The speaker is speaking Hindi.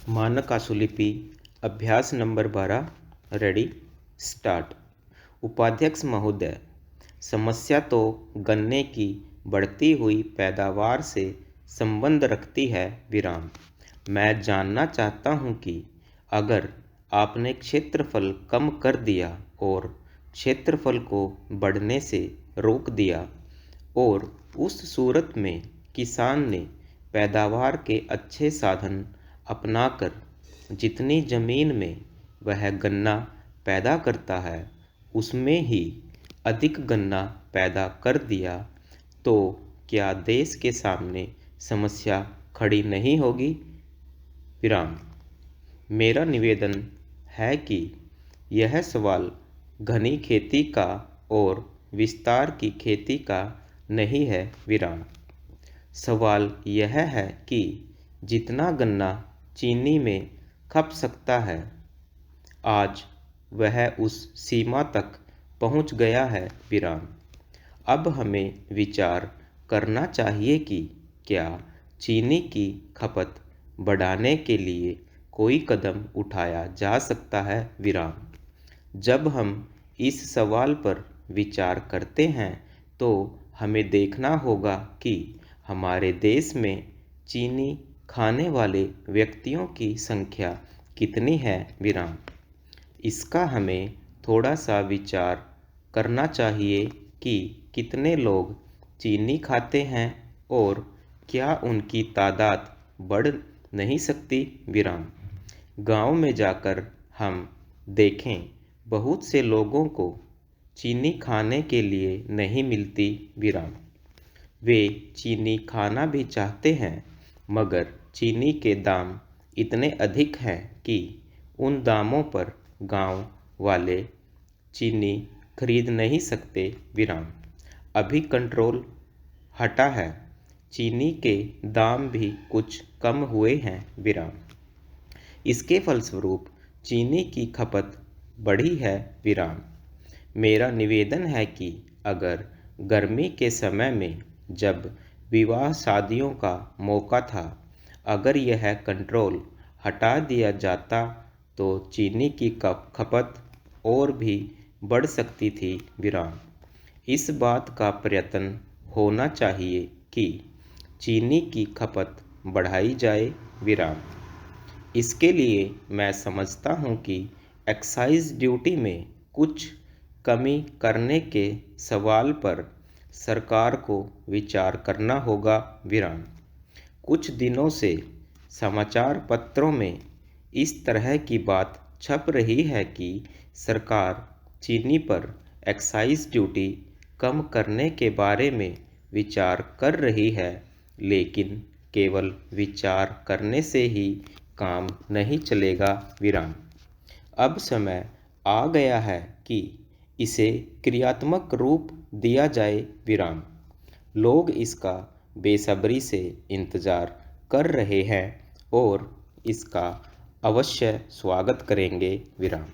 मानक आशुलिपि अभ्यास नंबर 12 रेडी स्टार्ट। उपाध्यक्ष महोदय, समस्या तो गन्ने की बढ़ती हुई पैदावार से संबंध रखती है। विराम। मैं जानना चाहता हूं कि अगर आपने क्षेत्रफल कम कर दिया और क्षेत्रफल को बढ़ने से रोक दिया और उस सूरत में किसान ने पैदावार के अच्छे साधन अपनाकर जितनी जमीन में वह गन्ना पैदा करता है उसमें ही अधिक गन्ना पैदा कर दिया, तो क्या देश के सामने समस्या खड़ी नहीं होगी? विराम। मेरा निवेदन है कि यह सवाल घनी खेती का और विस्तार की खेती का नहीं है। विराम। सवाल यह है कि जितना गन्ना चीनी में खप सकता है, आज वह उस सीमा तक पहुंच गया है। विराम। अब हमें विचार करना चाहिए कि क्या चीनी की खपत बढ़ाने के लिए कोई कदम उठाया जा सकता है। विराम। जब हम इस सवाल पर विचार करते हैं तो हमें देखना होगा कि हमारे देश में चीनी खाने वाले व्यक्तियों की संख्या कितनी है। विराम। इसका हमें थोड़ा सा विचार करना चाहिए कि कितने लोग चीनी खाते हैं और क्या उनकी तादाद बढ़ नहीं सकती। विराम। गांव में जाकर हम देखें, बहुत से लोगों को चीनी खाने के लिए नहीं मिलती। विराम। वे चीनी खाना भी चाहते हैं, मगर चीनी के दाम इतने अधिक हैं कि उन दामों पर गांव वाले चीनी खरीद नहीं सकते। विराम। अभी कंट्रोल हटा है, चीनी के दाम भी कुछ कम हुए हैं। विराम। इसके फलस्वरूप चीनी की खपत बढ़ी है। विराम। मेरा निवेदन है कि अगर गर्मी के समय में जब विवाह शादियों का मौका था, अगर यह कंट्रोल हटा दिया जाता तो चीनी की खपत और भी बढ़ सकती थी। विराम। इस बात का प्रयत्न होना चाहिए कि चीनी की खपत बढ़ाई जाए। विराम। इसके लिए मैं समझता हूँ कि एक्साइज ड्यूटी में कुछ कमी करने के सवाल पर सरकार को विचार करना होगा। विराम। कुछ दिनों से समाचार पत्रों में इस तरह की बात छप रही है कि सरकार चीनी पर एक्साइज ड्यूटी कम करने के बारे में विचार कर रही है, लेकिन केवल विचार करने से ही काम नहीं चलेगा। विराम। अब समय आ गया है कि इसे क्रियात्मक रूप दिया जाए। विराम। लोग इसका बेसब्री से इंतजार कर रहे हैं और इसका अवश्य स्वागत करेंगे। विराम।